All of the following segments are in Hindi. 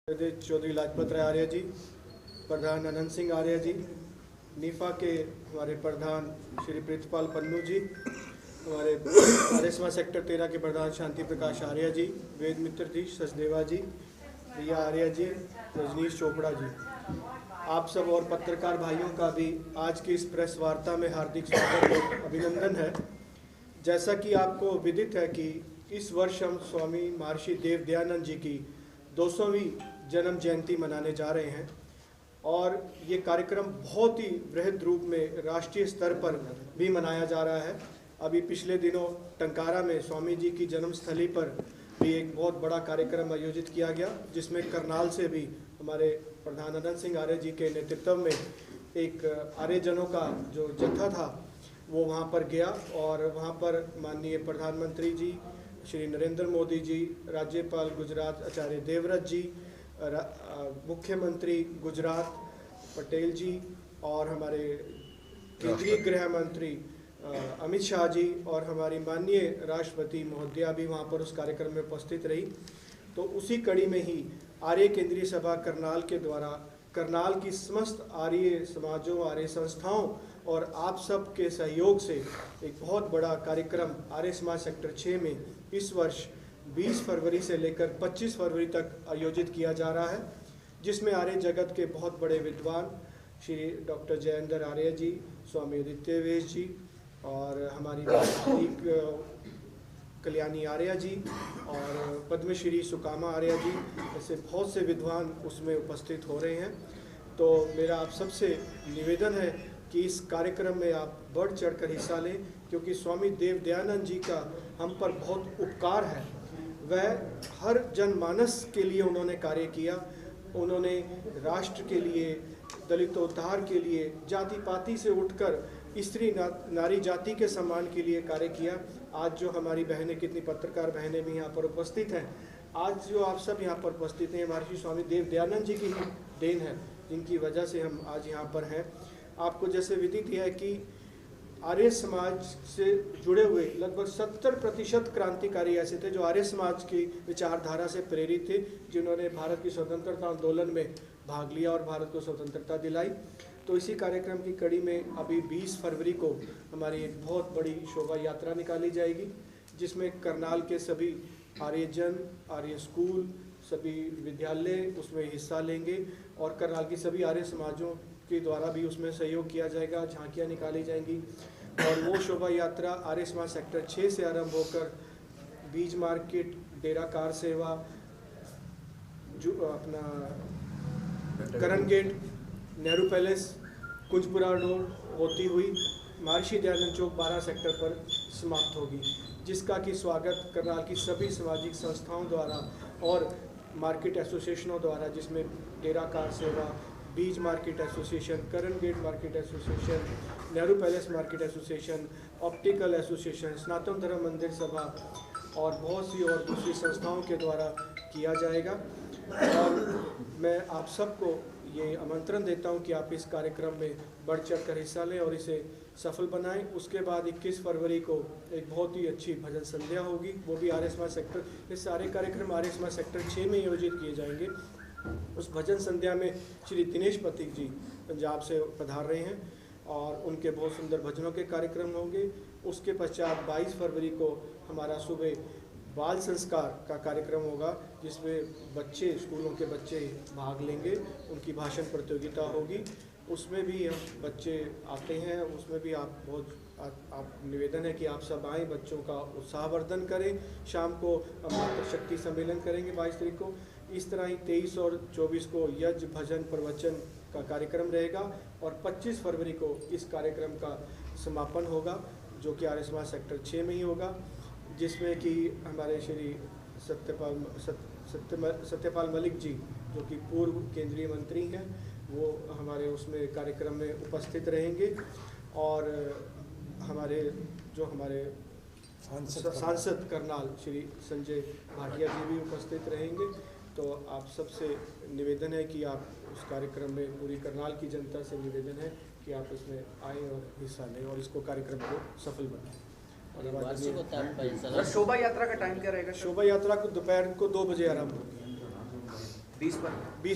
चौधरी लाजपत राय आर्य जी, प्रधान अनंत सिंह आर्य जी, नीफा के हमारे प्रधान श्री प्रीतपाल पन्नू जी, हमारे आर्यसमा सेक्टर 13 के प्रधान शांति प्रकाश आर्य जी, वेद मित्र जी, सचदेवा जी, रिया आर्य जी, रजनीश चोपड़ा जी, आप सब और पत्रकार भाइयों का भी आज की इस प्रेस वार्ता में हार्दिक स्वागत और अभिनंदन है। जैसा कि आपको विदित है कि इस वर्ष हम स्वामी महर्षि देव दयानंद जी की 200वीं जन्म जयंती मनाने जा रहे हैं और ये कार्यक्रम बहुत ही बृहद रूप में राष्ट्रीय स्तर पर भी मनाया जा रहा है। अभी पिछले दिनों टंकारा में स्वामी जी की जन्मस्थली पर भी एक बहुत बड़ा कार्यक्रम आयोजित किया गया, जिसमें करनाल से भी हमारे प्रधान अनंत सिंह आर्य जी के नेतृत्व में एक आर्यजनों का जो जत्था था वो वहाँ पर गया और वहाँ पर माननीय प्रधानमंत्री जी श्री नरेंद्र मोदी जी, राज्यपाल गुजरात आचार्य देवव्रत जी, मुख्यमंत्री गुजरात पटेल जी और हमारे केंद्रीय गृह मंत्री अमित शाह जी और हमारी माननीय राष्ट्रपति महोदया भी वहाँ पर उस कार्यक्रम में उपस्थित रही। तो उसी कड़ी में ही आर्य केंद्रीय सभा करनाल के द्वारा करनाल की समस्त आर्य समाजों, आर्य संस्थाओं और आप सब के सहयोग से एक बहुत बड़ा कार्यक्रम आर्य समाज सेक्टर 6 में इस वर्ष 20 फरवरी से लेकर 25 फरवरी तक आयोजित किया जा रहा है, जिसमें आर्य जगत के बहुत बड़े विद्वान श्री डॉक्टर जयेंद्र आर्य जी, स्वामी आदित्यवेश जी और हमारी कल्याणी आर्य जी और पद्मश्री सुकामा आर्य जी, ऐसे बहुत से विद्वान उसमें उपस्थित हो रहे हैं। तो मेरा आप सबसे निवेदन है कि इस कार्यक्रम में आप बढ़ चढ़कर हिस्सा लें, क्योंकि स्वामी देव दयानंद जी का हम पर बहुत उपकार है। वह हर जनमानस के लिए उन्होंने कार्य किया, उन्होंने राष्ट्र के लिए, दलितोद्धार के लिए, जाति पाति से उठकर स्त्री नारी जाति के सम्मान के लिए कार्य किया। आज जो हमारी बहनें, कितनी पत्रकार बहनें भी यहाँ पर उपस्थित हैं, आज जो आप सब यहाँ पर उपस्थित हैं, महर्षि स्वामी देव दयानंद जी की ही देन है, जिनकी वजह से हम आज यहाँ पर हैं। आपको जैसे विदित है कि आर्य समाज से जुड़े हुए लगभग 70% क्रांतिकारी ऐसे थे जो आर्य समाज की विचारधारा से प्रेरित थे, जिन्होंने भारत की स्वतंत्रता आंदोलन में भाग लिया और भारत को स्वतंत्रता दिलाई। तो इसी कार्यक्रम की कड़ी में अभी 20 फरवरी को हमारी एक बहुत बड़ी शोभा यात्रा निकाली जाएगी, जिसमें करनाल के सभी आर्यजन, आर्य स्कूल, सभी विद्यालय उसमें हिस्सा लेंगे और करनाल की सभी आर्य समाजों के द्वारा भी उसमें सहयोग किया जाएगा, झांकियाँ निकाली जाएंगी और वो शोभा यात्रा आर्य समाज सेक्टर 6 से आरंभ होकर बीज मार्केट, डेरा कार सेवा, जो अपना Karan gate, Nehru palace, Kunjpura road होती हुई महर्षि दयानंद चौक 12 सेक्टर पर समाप्त होगी, जिसका कि स्वागत करनाल की सभी सामाजिक संस्थाओं द्वारा और मार्केट एसोसिएशनों द्वारा, जिसमें डेरा कार सेवा, बीज market association, Karan gate market association, Nehru palace market association, optical association, Sanatan Dharm Mandir सभा और बहुत सी और दूसरी संस्थाओं के द्वारा किया जाएगा। और मैं आप सबको ये आमंत्रण देता हूं कि आप इस कार्यक्रम में बढ़ चढ़ कर हिस्सा लें और इसे सफल बनाएं। उसके बाद 21 फरवरी को एक बहुत ही अच्छी भजन संध्या होगी, वो भी आर्य समाज सेक्टर, ये सारे कार्यक्रम आर्य समाज सेक्टर 6 में आयोजित किए जाएंगे। उस भजन संध्या में श्री दिनेश पथिक जी पंजाब से पधार रहे हैं और उनके बहुत सुंदर भजनों के कार्यक्रम होंगे। उसके पश्चात 22 फरवरी को हमारा सुबह बाल संस्कार का कार्यक्रम होगा, जिसमें बच्चे, स्कूलों के बच्चे भाग लेंगे, उनकी भाषण प्रतियोगिता होगी। उसमें भी हम बच्चे आते हैं, उसमें भी आप निवेदन है कि आप सब आएँ, बच्चों का उत्साहवर्धन करें। शाम को हम मातृशक्ति सम्मेलन करेंगे 22 तारीख को। इस तरह ही 23 और 24 को यज्ञ, भजन, प्रवचन का कार्यक्रम रहेगा और 25 फरवरी को इस कार्यक्रम का समापन होगा, जो कि आर्य समाज सेक्टर 6 में ही होगा, जिसमें कि हमारे श्री सत्यपाल मलिक जी, जो कि पूर्व केंद्रीय मंत्री हैं, वो हमारे उसमें कार्यक्रम में उपस्थित रहेंगे और हमारे सांसद करनाल श्री संजय भाटिया जी भी उपस्थित रहेंगे। तो आप सबसे निवेदन है कि आप उस कार्यक्रम में, पूरी करनाल की जनता से निवेदन है कि आप इसमें आएँ और हिस्सा लें और इसको कार्यक्रम को सफल बनाएं। शोभा यात्रा का टाइम क्या रहेगा? शोभा यात्रा को दोपहर को 2 बजे आरंभ होगी। 20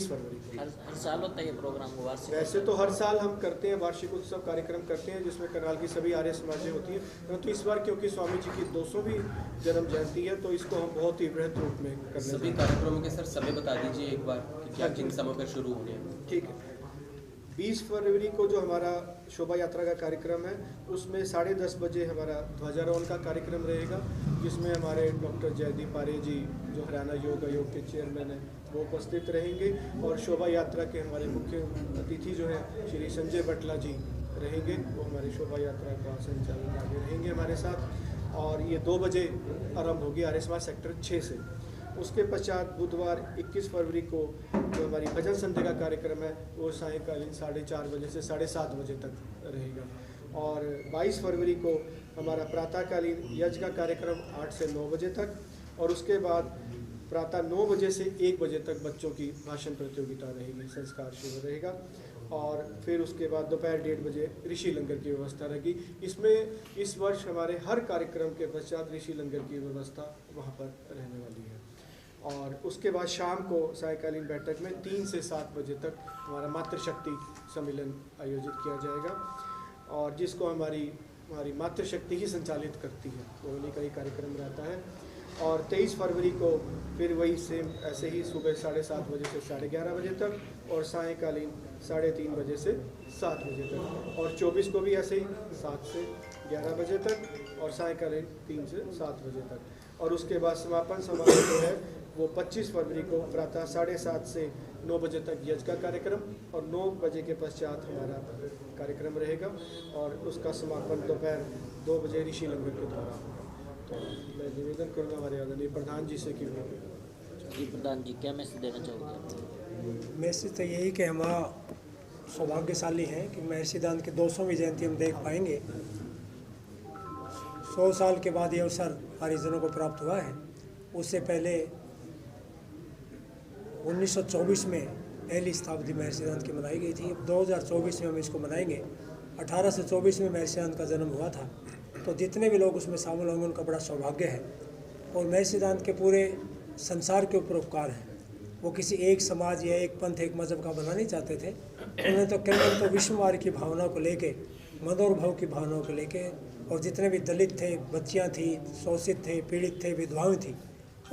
फरवरी को। हर साल होता है ये प्रोग्राम वार्षिक? वैसे तो हर साल हम करते हैं, वार्षिक उत्सव कार्यक्रम करते हैं जिसमें करनाल की सभी आर्य समाजें होती हैं, परंतु इस बार क्योंकि स्वामी जी की 200वीं जन्म जयंती है तो इसको हम बहुत ही बृहद रूप में करने सभी कार्यक्रमों के सर समय बता दीजिए एक बार कि क्या किन समय पर शुरू होंगे। ठीक है। 20 फरवरी को जो हमारा शोभा यात्रा का कार्यक्रम है उसमें 10:30 बजे हमारा ध्वजारोहण का कार्यक्रम रहेगा, जिसमें हमारे डॉक्टर जयदीप आर्य जी जो हरियाणा योग आयोग के चेयरमैन हैं वो उपस्थित रहेंगे, और शोभा यात्रा के हमारे मुख्य अतिथि जो हैं श्री संजय बटला जी रहेंगे, वो हमारी शोभा यात्रा का संचालन आगे रहेंगे हमारे साथ। और ये 2 बजे आरंभ होगी आर्य समाज सेक्टर 6 से। उसके पश्चात बुधवार 21 फरवरी को जो हमारी भजन संध्या का कार्यक्रम है वो सायंकालीन 4:30 बजे से 7:30 बजे तक रहेगा। और 22 फरवरी को हमारा प्रातःकालीन यज्ञ का कार्यक्रम 8 से 9 बजे तक, और उसके बाद प्रातः 9 बजे से 1 बजे तक बच्चों की भाषण प्रतियोगिता रहेगी, संस्कार शिविर रहेगा, और फिर उसके बाद दोपहर 1:30 बजे ऋषि लंगर की व्यवस्था रहेगी। इसमें इस वर्ष हमारे हर कार्यक्रम के पश्चात ऋषि लंगर की व्यवस्था वहाँ पर रहने वाली है। और उसके बाद शाम को सायकालीन बैठक में 3 से 7 बजे तक हमारा मातृशक्ति सम्मेलन आयोजित किया जाएगा, और जिसको हमारी मातृशक्ति ही संचालित करती है, वो उन्हीं का ही कार्यक्रम रहता है। और 23 फरवरी को फिर वही सेम ऐसे ही सुबह 7:30 बजे से 11:30 बजे तक, और सायकालीन 3:30 बजे से 7 बजे तक, और 24 को भी ऐसे ही 7 से 11 बजे तक, और सायकालीन 3 से 7 बजे तक। और उसके बाद समापन समारोह जो है वो 25 फरवरी को प्रातः 7:30 से 9 बजे तक यज्ञ का कार्यक्रम, और 9 बजे के पश्चात हमारा कार्यक्रम रहेगा, और उसका समापन दोपहर 2 बजे ऋषि लंगर के द्वारा होगा। तो मैं निवेदन करूँगा हमारे आदरणीय प्रधान जी से कि जी प्रधान जी क्या मैसेज देना चाहोगे? मैसेज तो यही कि हमारा सौभाग्यशाली हैं कि महर्षि दान की 200वीं जयंती हम देख पाएंगे। 100 साल के बाद ये अवसर हरिजनों को प्राप्त हुआ है। उससे पहले 1924 में पहली शताब्दी महर्षि दान की मनाई गई थी। अब 2024 में हम इसको मनाएंगे। 1824 में महर्षि दान का जन्म हुआ था, तो जितने भी लोग उसमें शामिल होंगे उनका बड़ा सौभाग्य है। और महर्षि दान के पूरे संसार के ऊपर उपकार हैं। वो किसी एक समाज या एक पंथ एक मज़हब का बनाना नहीं चाहते थे। उन्होंने तो केवल तो विश्वमार्ग की भावना को लेके, मनोरभाव की भावनाओं को लेके, और जितने भी दलित थे, बच्चियाँ थी, शोषित थे, पीड़ित थे, विधवाएं थी,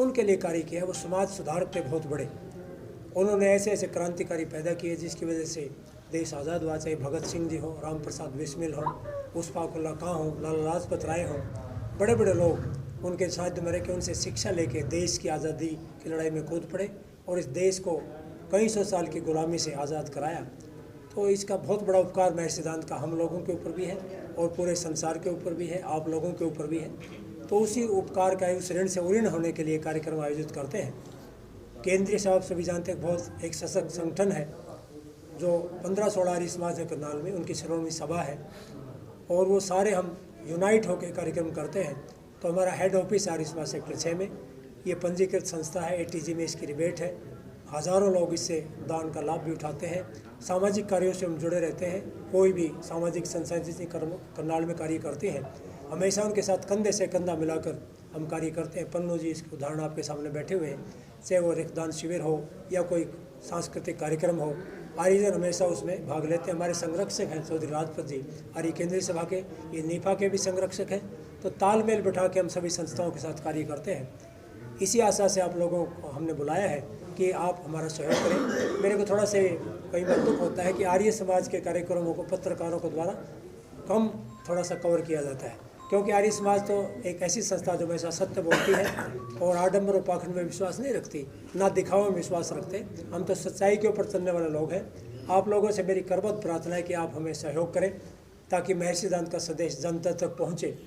उनके लिए कार्य किया। वो समाज सुधारक थे बहुत बड़े। उन्होंने ऐसे ऐसे क्रांतिकारी पैदा किए जिसकी वजह से देश आज़ाद हुआ। चाहे भगत सिंह जी हो, राम प्रसाद बिस्मिल हो, उशफाक उल्ला खां हो, लाला लाजपत राय हो, बड़े बड़े लोग उनके साथ में रह के उनसे शिक्षा लेके देश की आज़ादी की लड़ाई में कूद पड़े, और इस देश को कई सौ साल की गुलामी से आज़ाद कराया। तो इसका बहुत बड़ा उपकार महर्षि दान का हम लोगों के ऊपर भी है, और पूरे संसार के ऊपर भी है, आप लोगों के ऊपर भी है। तो उसी उपकार का, उस ऋण से उऋण होने के लिए कार्यक्रम आयोजित करते हैं। केंद्रीय सभा आप सभी जानते हैं बहुत एक सशक्त संगठन है जो 15-16 आर्य समाज है करनाल में, उनकी श्रोमणी सभा है, और वो सारे हम यूनाइट होकर कार्यक्रम करते हैं। तो हमारा head office Arya Samaj sector 6 में, ये पंजीकृत संस्था है, ATG में इसकी रिबेट है। हज़ारों लोग इससे दान का लाभ भी उठाते हैं। सामाजिक कार्यों से हम जुड़े रहते हैं। कोई भी सामाजिक संस्थाएं जितनी करनाल में कार्य करती हैं, हमेशा उनके साथ कंधे से कंधा मिलाकर हम कार्य करते हैं। पन्नू जी इसके उदाहरण आपके सामने बैठे हुए हैं। चाहे वो रक्तदान शिविर हो या कोई सांस्कृतिक कार्यक्रम हो, आर्यजन हमेशा उसमें भाग लेते हैं। हमारे संरक्षक हैं चौधरी राजपत जी, आर्य केंद्रीय सभा के, ये नीफा के भी संरक्षक हैं। तो तालमेल बैठा के हम सभी संस्थाओं के साथ कार्य करते हैं। इसी आशा से आप लोगों को हमने बुलाया है कि आप हमारा सहयोग करें। मेरे को थोड़ा से कई बार दुख होता है कि आर्य समाज के कार्यक्रमों को पत्रकारों के द्वारा कम थोड़ा सा कवर किया जाता है, क्योंकि आर्य समाज तो एक ऐसी संस्था जो हमेशा सत्य बोलती है और आडंबर और पाखंड में विश्वास नहीं रखती, ना दिखावे में विश्वास रखते। हम तो सच्चाई के ऊपर चलने वाले लोग हैं। आप लोगों से मेरी करबद्ध प्रार्थना है कि आप हमें सहयोग करें ताकि महर्षि दान का संदेश जनता तक पहुँचे।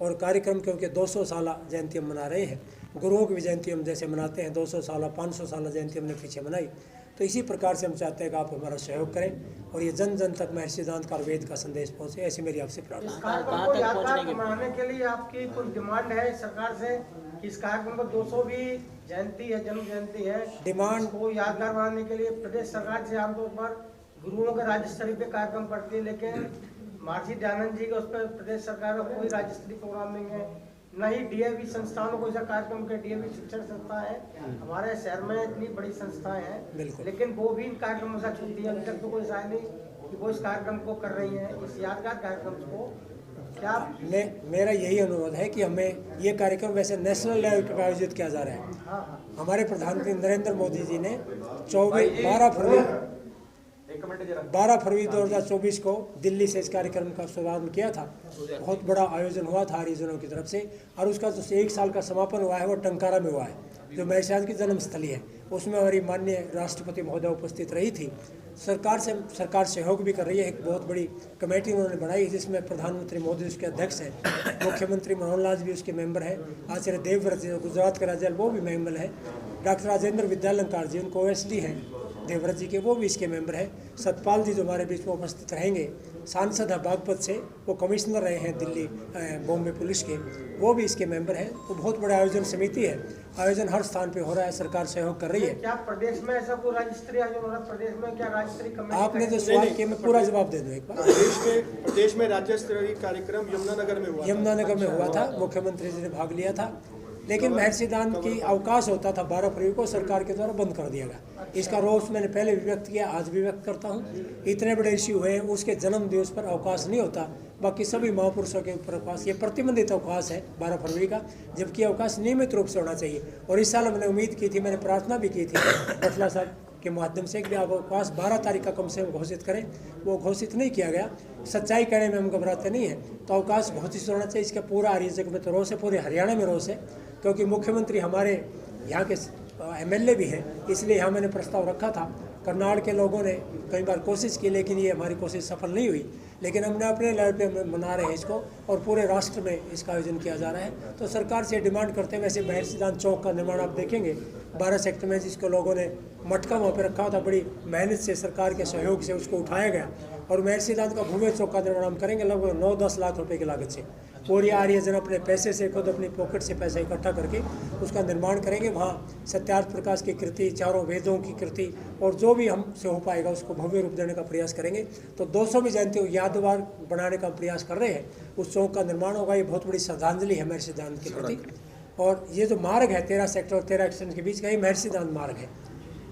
और कार्यक्रम क्योंकि 200 साल जयंती हम मना रहे हैं, गुरुओं की भी जयंती हम जैसे मनाते हैं 200 साल 500 साल जयंती हमने पीछे मनाई, तो इसी प्रकार से हम चाहते हैं कि आप हमारा सहयोग करें और ये जन जन तक महर्षि दान का वेद का संदेश पहुँचे। ऐसी मेरी आपसे प्रार्थना। इस कार्यक्रम को यादगार बनाने के लिए आपकी कोई डिमांड है सरकार से कि इस कार्यक्रम को 200वीं जयंती है, जन्म जयंती है, डिमांड को यादगार बनाने के लिए प्रदेश सरकार से आमतौर पर गुरुओं का राज्य स्तरीय पे कार्यक्रम करती है, लेकिन महर्षि दयानंद जी के उस पर प्रदेश सरकार कोई राज्य स्तरीय प्रोग्राम नहीं है। न ही डीएवी संस्थानों को ऐसा कार्यक्रम के डीएवी शिक्षण संस्था है, हमारे शहर में इतनी बड़ी संस्थाएं हैं, लेकिन वो भी इन कार्यक्रमों से छूट दी। अभी तक तो कोई शायद नहीं कि वो इस कार्यक्रम को कर रही है, इस यादगार कार्यक्रम को। क्या मेरा यही अनुरोध है कि हमें ये कार्यक्रम वैसे नेशनल लेवल पर आयोजित किया जा रहा है। हमारे प्रधानमंत्री नरेंद्र मोदी जी ने 12 फरवरी 2024 को दिल्ली से इस कार्यक्रम का शुभारंभ किया था। बहुत बड़ा आयोजन हुआ था हरिजनों की तरफ से, और उसका जो 1 साल का समापन हुआ है वो टंकारा में हुआ है, जो महर्षि की जन्मस्थली है। उसमें हमारी माननीय राष्ट्रपति महोदय उपस्थित रही थी। सरकार सहयोग भी कर रही है। एक बहुत बड़ी कमेटी उन्होंने बनाई जिसमें प्रधानमंत्री मोदी उसके अध्यक्ष हैं, मुख्यमंत्री मनोहर लाल भी उसके मेंबर हैं, आचार्य देवव्रत जी गुजरात के राज्यपाल वो भी मेंबर है, डॉक्टर राजेंद्र विद्यालंकार जी उनको OSD हैं देवव्रत जी के, वो भी इसके मेंबर हैं, सतपाल जी जो हमारे बीच में उपस्थित रहेंगे, सांसद है बागपत से, वो कमिश्नर रहे हैं दिल्ली बॉम्बे पुलिस के, वो भी इसके मेंबर हैं। तो बहुत बड़ा आयोजन समिति है, आयोजन हर स्थान पे हो रहा है, सरकार सहयोग कर रही है। क्या प्रदेश में ऐसा कोई राज्य स्तरीय आयोजन हो रहा है? प्रदेश में क्या राज्य स्तरीय कमेटी? आपने जो सवाल किया मैं पूरा जवाब दे दूँ एक बार। प्रदेश में राज्य स्तरीय कार्यक्रम यमुनानगर में हुआ था, मुख्यमंत्री जी ने भाग लिया था, लेकिन महर्षि दान की अवकाश होता था 12 फरवरी को, सरकार के द्वारा बंद कर दिया गया। इसका रोष मैंने पहले भी व्यक्त किया, आज भी व्यक्त करता हूँ। इतने बड़े इश्यू हुए, उसके जन्म दिवस पर अवकाश नहीं होता, बाकी सभी महापुरुषों के ऊपर अवकाश, ये प्रतिबंधित अवकाश है 12 फरवरी का, जबकि अवकाश नियमित रूप से होना चाहिए। और इस साल हमने उम्मीद की थी, मैंने प्रार्थना भी की थी पटला साहब के माध्यम से कि आप अवकाश 12 तारीख का कम से कम घोषित करें। वो घोषित नहीं किया गया। सच्चाई कहने में हम घबराते नहीं हैं, तो अवकाश घोषित होना चाहिए। इसका पूरा आर्य जगत में तो रोष है, पूरे हरियाणा में रोष है, क्योंकि मुख्यमंत्री हमारे यहाँ के MLA भी हैं, इसलिए यहाँ मैंने प्रस्ताव रखा था। करनाल के लोगों ने कई बार कोशिश की, लेकिन ये हमारी कोशिश सफल नहीं हुई। लेकिन हमने अपने लेवल पे मना रहे हैं इसको, और पूरे राष्ट्र में इसका आयोजन किया जा रहा है। तो सरकार से डिमांड करते हैं, वैसे महर्षि दान चौक का निर्माण आप देखेंगे 12 सेक्टर में, जिसको लोगों ने मटका वहाँ पे रखा था, बड़ी मेहनत से सरकार के सहयोग से उसको उठाया गया। और महर्षि दान का भव्य चौक का निर्माण हम करेंगे लगभग 9-10 लाख रुपए की लागत से। पूरी आर्यजन अपने पैसे से, खुद अपनी पॉकेट से पैसा इकट्ठा करके उसका निर्माण करेंगे। वहाँ सत्यार्थ प्रकाश की कृति, चारों वेदों की कृति, और जो भी हमसे हो पाएगा उसको भव्य रूप देने का प्रयास करेंगे। तो 200वीं जयंती को यादगार बनाने का प्रयास कर रहे हैं। उस चौक का निर्माण होगा। ये बहुत बड़ी श्रद्धांजलि है महर्षि दान के प्रति। और ये जो मार्ग है 13 सेक्टर और 13 एक्सटेंशन के बीच का, ये महर्षि दान मार्ग है।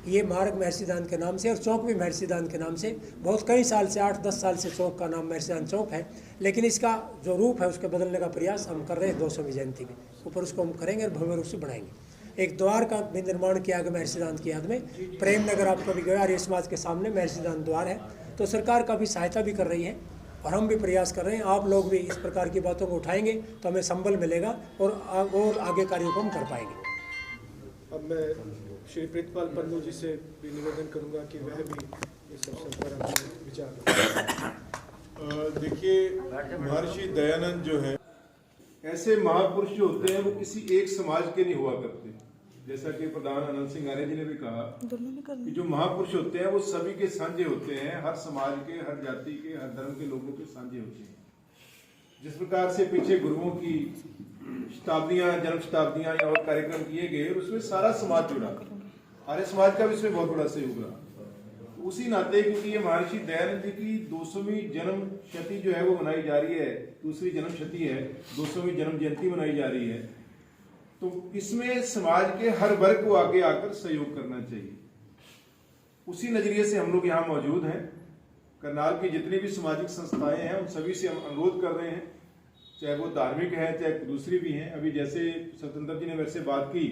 ये मार्ग महर्षि दान के नाम से, और चौक भी महर्षि दान के नाम से, बहुत कई साल से 8-10 साल से चौक का नाम महर्षि दान चौक है। लेकिन इसका जो रूप है उसके बदलने का प्रयास हम कर रहे हैं 200वीं जयंती में, ऊपर उसको हम करेंगे और भव्य रूप से बढ़ाएंगे। एक द्वार का भी निर्माण किया गया महर्षि दान की याद में, प्रेम नगर आप कभी गए, आर्य समाज के सामने महर्षि दान द्वार है। तो सरकार काफ़ी सहायता भी कर रही है और हम भी प्रयास कर रहे हैं। आप लोग भी इस प्रकार की बातों को उठाएंगे तो हमें संबल मिलेगा और आगे कार्यों को हम कर पाएंगे। अब मैं श्री प्रीतपाल पन्नू जी से भी निवेदन करूंगा कि वह भी इस अवसर पर अपने विचार। देखिए, महर्षि दयानंद जो है, ऐसे महापुरुष जो होते हैं वो किसी एक समाज के नहीं हुआ करते। जैसा कि प्रधान अनंत सिंह आर्य जी ने भी कहा कि जो महापुरुष होते हैं वो सभी के साझे होते हैं, हर समाज के, हर जाति के, हर धर्म के लोगों के साझे होते हैं। जिस प्रकार से पीछे गुरुओं की शताब्दियां, जन्म शताब्दियां या और कार्यक्रम किए गए, उसमें सारा समाज जुड़ा, आर्य समाज का भी इसमें बहुत बड़ा सहयोग रहा। उसी नाते क्योंकि ये महर्षि दयानंद जी की 200वीं जन्म शती जो है वो मनाई जा रही है, दूसरी जन्म शती है, 200वीं जन्म जयंती मनाई जा रही है, तो इसमें समाज के हर वर्ग को आगे आकर सहयोग करना चाहिए। उसी नजरिए से हम लोग यहाँ मौजूद हैं। करनाल की जितनी भी सामाजिक संस्थाएं हैं उन सभी से हम अनुरोध कर रहे हैं, चाहे वो धार्मिक है चाहे दूसरी भी हैं। अभी जैसे स्वतंत्र जी ने मेरे से बात की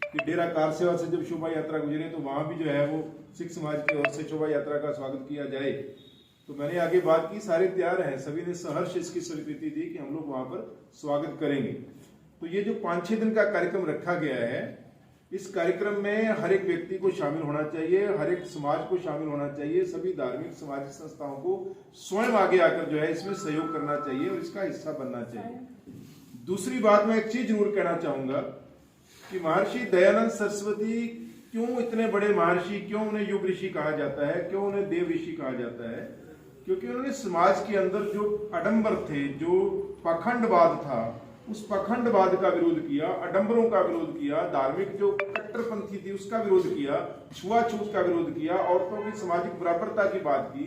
कि डेरा कार सेवा से जब शोभा यात्रा गुजरे तो वहां भी जो है वो सिख समाज की ओर से शोभा यात्रा का स्वागत किया जाए, तो मैंने आगे बात की, सारे तैयार हैं, सभी ने सहर्ष इसकी स्वीकृति दी कि हम लोग वहां पर स्वागत करेंगे। तो ये जो 5-6 दिन का कार्यक्रम रखा गया है, इस कार्यक्रम में हर एक व्यक्ति को शामिल होना चाहिए, हर एक समाज को शामिल होना चाहिए, सभी धार्मिक सामाजिक संस्थाओं को स्वयं आगे आकर जो है इसमें सहयोग करना चाहिए और इसका हिस्सा बनना चाहिए। दूसरी बात मैं एक चीज जरूर कहना चाहूंगा कि महर्षि दयानंद सरस्वती क्यों इतने बड़े महर्षि, क्यों उन्हें युग ऋषि कहा जाता है, क्यों उन्हें देव ऋषि कहा जाता है? क्योंकि उन्होंने समाज के अंदर जो आडंबर थे, जो पाखंडवाद था, उस पाखंडवाद का विरोध किया, आडंबरों का विरोध किया, धार्मिक जो कट्टरपंथी थी उसका विरोध किया, छुआछूत का विरोध किया, औरतों की सामाजिक बराबरता की बात की।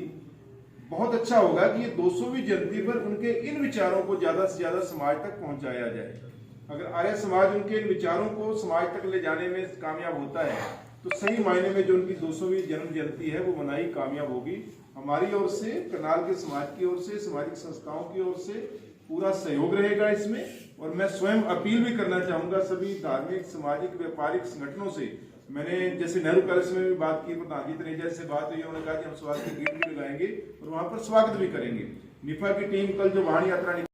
बहुत अच्छा होगा कि ये 200वीं जयंती पर उनके इन विचारों को ज्यादा से ज्यादा समाज तक पहुंचाया जाए। अगर आर्य समाज उनके इन विचारों को समाज तक ले जाने में कामयाब होता है तो सही मायने में जो उनकी 200वीं जन्म जयंती है वो मनाई कामयाब होगी। हमारी ओर से, करनाल के समाज की ओर से, सामाजिक संस्थाओं की ओर से पूरा सहयोग रहेगा इसमें। और मैं स्वयं अपील भी करना चाहूंगा सभी धार्मिक, सामाजिक, व्यापारिक संगठनों से। मैंने जैसे नेहरू पैलेस में भी बात की, प्रधान जी तनेजा से बात हुई, उन्होंने कहा कि हम स्वागत के गेट भी लगाएंगे और वहां पर स्वागत भी करेंगे। निफा की टीम कल जो वाहन यात्रा